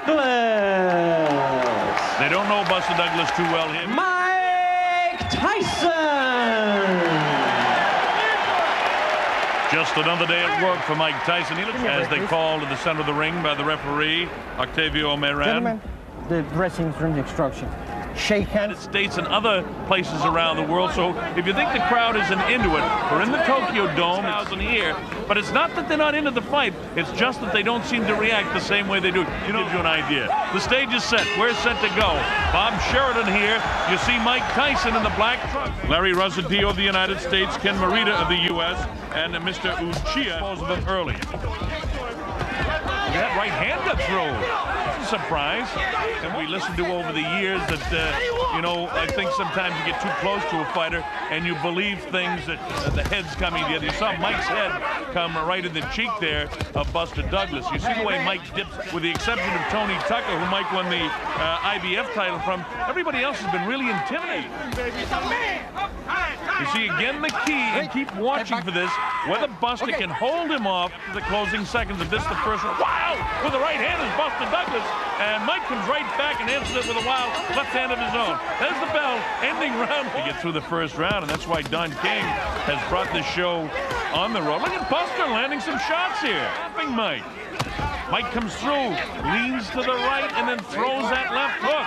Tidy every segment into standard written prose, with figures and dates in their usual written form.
Douglas. They don't know Buster Douglas too well here. Mike Tyson. Just another day at work for Mike Tyson. He looks as they call to the center of the ring by the referee, Octavio Meran. Gentlemen, the dressing room instruction. Shake hands. United States and other places around the world. So if you think the crowd isn't into it, we're in the Tokyo Dome, it's in here. But it's not that they're not into the fight. It's just that they don't seem to react the same way they do. You know, give you an idea. The stage is set. We're set to go. Bob Sheridan here. You see Mike Tyson in the black truck. Larry Rosadio of the United States, Ken Morita of the U.S., and Mr. Uchiha of them early. That right hand got through. It's a surprise. And we listened to over the years that, you know, I think sometimes you get too close to a fighter and you believe things that the head's coming together. You saw Mike's head come right in the cheek there of Buster Douglas. You see the way Mike dips, with the exception of Tony Tucker, who Mike won the IBF title from. Everybody else has been really intimidating. You see, again, the key, and keep watching for this, whether Buster can hold him off to the closing seconds of this, the first one. Wow! With the right hand is Buster Douglas, and Mike comes right back and answers it with a wild left hand of his own. There's the bell, ending round. To get through the first round, and that's why Don King has brought this show on the road. Look at Buster landing some shots here. Laughing Mike. Mike comes through, leans to the right, and then throws that left hook.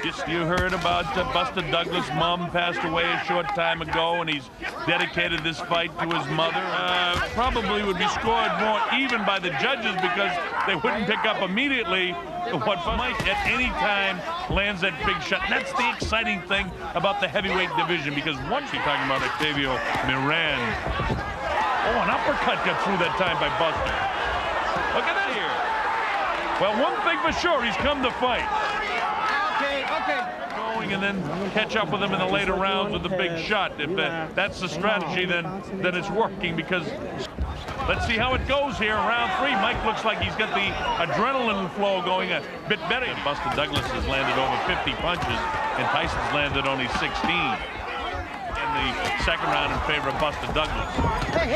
Just you heard about Buster Douglas' mom passed away a short time ago, and he's dedicated this fight to his mother. Probably would be scored more even by the judges because they wouldn't pick up immediately what Mike at any time lands that big shot. And that's the exciting thing about the heavyweight division, because once you're talking about Octavio Meran. Oh, an uppercut got through that time by Buster. Look at that here. Well, one thing for sure, he's come to fight. Okay. Going and then catch up with him in the later rounds with a big shot. If that's the strategy, then it's working, because let's see how it goes here. Round 3, Mike looks like he's got the adrenaline flow going a bit better. Buster Douglas has landed over 50 punches, and Tyson's landed only 16. In the second round in favor of Buster Douglas.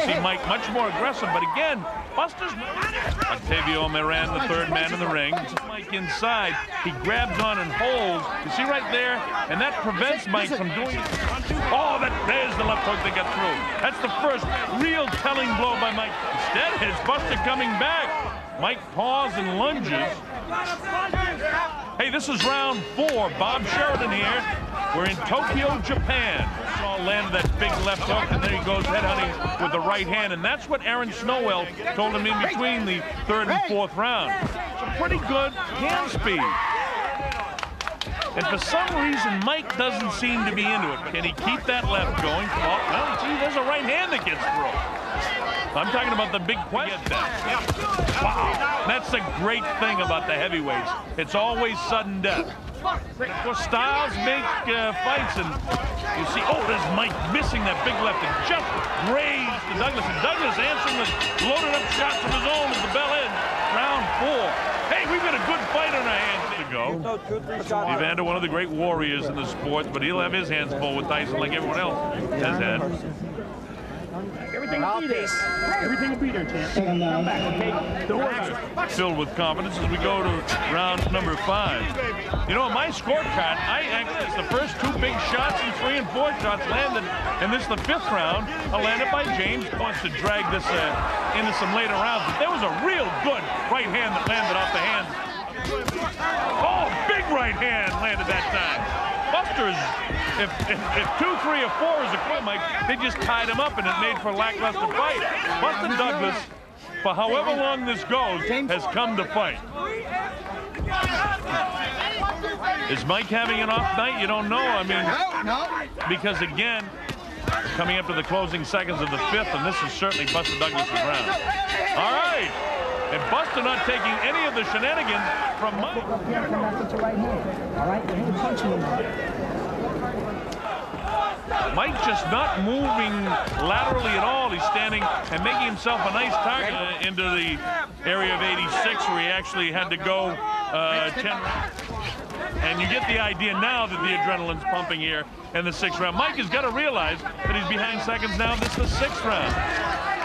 See Mike much more aggressive, but again, Buster's Octavio Meran, the third man in the ring. Mike inside, he grabs on and holds. You see right there, and that prevents Mike from doing it. Oh, there's the left hook that got through. That's the first real telling blow by Mike. Instead, it's Buster coming back. Mike paws and lunges. Hey, this is round 4. Bob Sheridan here. We're in Tokyo, Japan. Saw landed that big left hook, and then he goes headhunting with the right hand, and that's what Aaron Snowell told him in between the 3rd and 4th round. Some pretty good hand speed. And for some reason, Mike doesn't seem to be into it. Can he keep that left going? Oh, well, see, there's a right hand that gets through. I'm talking about the big question. Wow, that's the great thing about the heavyweights. It's always sudden death. Of course, styles make fights, and you see, oh, there's Mike missing that big left and just grazed to Douglas. And Douglas answering with loaded up shots of his own as the bell ends. Round 4. Hey, we've got a good fight on our hands to go. Evander, one of the great warriors in the sport, but he'll have his hands full with Tyson like everyone else has had. Everything will be there. Everything will be there, champ. Come back, okay? Don't worry. Filled with confidence as we go to round number 5. You know, on my scorecard, it's the first 2 big shots and 3 and 4 shots landed, and this is the 5th round, landed by James. Wants to drag this into some later rounds, but there was a real good right hand that landed off the hands. Oh, big right hand landed that time. Buster's, if 2, 3, or 4 is a quit, Mike, they just tied him up and it made for a lackluster fight. Buster Douglas, for however long this goes, has come to fight. Is Mike having an off night? You don't know. I mean, because again, coming up to the closing seconds of the 5th, and this is certainly Buster Douglas' round. All right. And Buster not taking any of the shenanigans from Mike. Mike just not moving laterally at all. He's standing and making himself a nice target into the area of 86, where he actually had to go 10 rounds. And you get the idea now that the adrenaline's pumping here in the 6th round. Mike has got to realize that he's behind seconds now. This is the 6th round.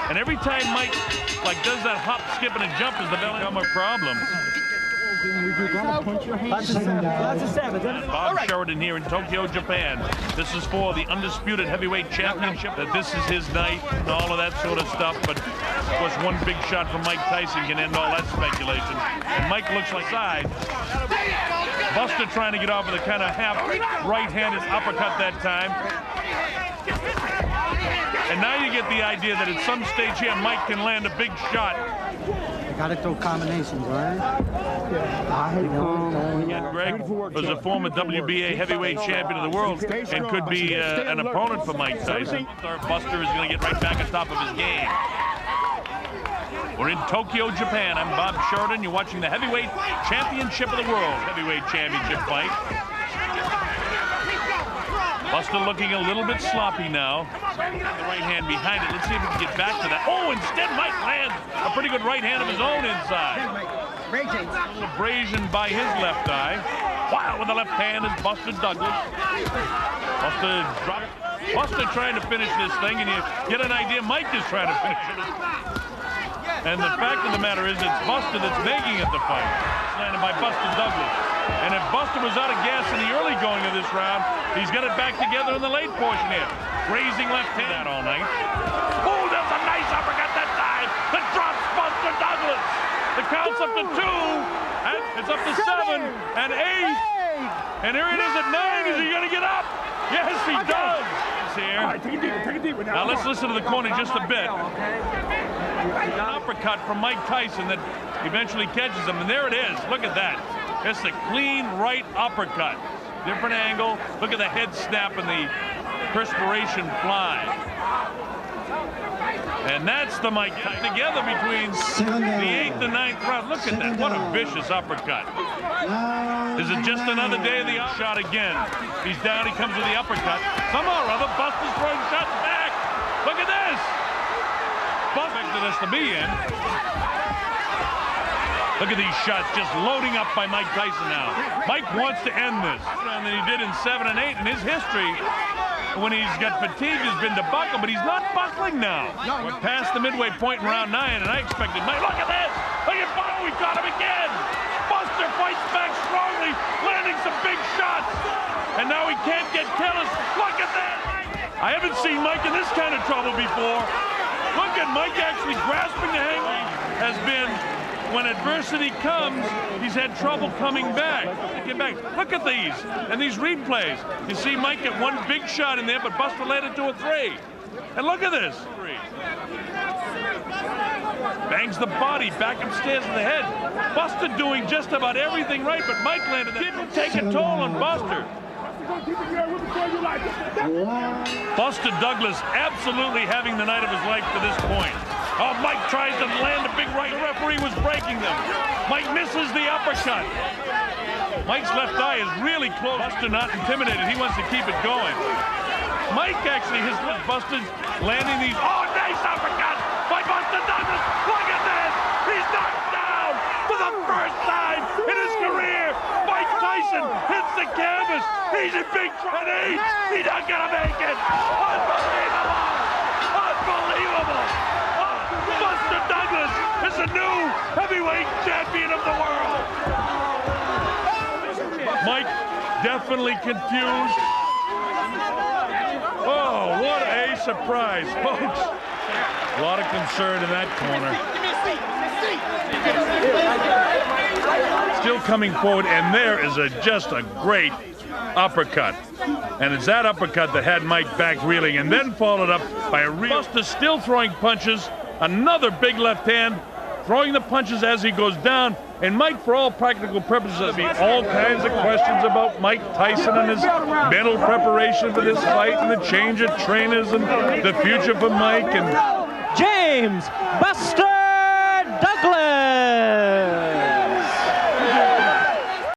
And every time Mike does that hop, skip, and a jump, is the bell become a problem. Bob Sheridan here in Tokyo, Japan. This is for the undisputed heavyweight championship. That this is his night and all of that sort of stuff. But of course, one big shot from Mike Tyson can end all that speculation. And Mike looks like side. Buster trying to get off with a kind of half right-handed uppercut that time. And now you get the idea that at some stage here, Mike can land a big shot. Gotta throw combinations, right? Greg was a former WBA heavyweight champion of the world and could be an opponent for Mike Tyson. Buster is going to get right back on top of his game. We're in Tokyo, Japan. I'm Bob Sheridan. You're watching the heavyweight championship of the world. Heavyweight championship fight. Buster looking a little bit sloppy now. The right hand behind it. Let's see if we can get back to that. Oh, instead Mike lands a pretty good right hand of his own inside. A little abrasion by his left eye. Wow, with the left hand is Buster Douglas. Buster trying to finish this thing, and you get an idea Mike is trying to finish it. And the fact of the matter is it's Buster that's making it the fight. It's landed by Buster Douglas. And if Buster was out of gas in the early going of this round, he's got it back together in the late portion here. Raising left hand all night. Oh, that's a nice uppercut that time. That drops Buster Douglas. The count's up to 2. And it's up to 7 and 8. And here it is at 9. Is he going to get up? Yes, he does. Here. All right, take it deeper now. Now let's listen to the corner just a bit. An uppercut from Mike Tyson that eventually catches him. And there it is. Look at that. It's a clean right uppercut. Different angle. Look at the head snap and the perspiration fly. And that's the Mike together between the 8th and 9th round. Look at that. What a vicious uppercut. Is it just another day of the shot again? He's down. He comes with the uppercut. Somehow or other, Buster's throwing shots back. Look at this. Buster expected us to be in. Look at these shots just loading up by Mike Tyson now. Mike wants to end this. And than he did in 7 and 8 in his history. When he's got fatigue, has been to buckle, but he's not buckling now. We're past the midway point in round 9, and I expected Mike. Look at this! Look at Bono, we got him again! Buster fights back strongly, landing some big shots. And now he can't get careless. Look at that! I haven't seen Mike in this kind of trouble before. Look at Mike actually grasping the hang. Has been, when adversity comes, he's had trouble coming back. Look at these, and these replays. You see Mike get one big shot in there, but Buster landed 2 or 3. And look at this. Bangs the body back upstairs in the head. Buster doing just about everything right, but Mike landed that. Didn't take a toll on Buster. Buster Douglas absolutely having the night of his life to this point. Oh, Mike tries to land a big right. The referee was breaking them. Mike misses the uppercut. Mike's left eye is really close. Buster not intimidated. He wants to keep it going. Mike actually, his left Buster landing these. Oh, nice uppercut by Buster Douglas. Look at this. He's knocked down for the first time in his career. Mike Tyson hits the canvas. He's in big trouble. He's not going to make it. Unbelievable. Unbelievable. Buster Douglas is the new heavyweight champion of the world. Mike definitely confused. Oh, what a surprise, folks. A lot of concern in that corner. Still coming forward, and there is just a great uppercut. And it's that uppercut that had Mike back reeling, and then followed up by a Buster still throwing punches. Another big left hand, throwing the punches as he goes down. And Mike, for all practical purposes, there'll be all kinds of questions about Mike Tyson and his mental preparation for this fight and the change of trainers and the future for Mike. And James Buster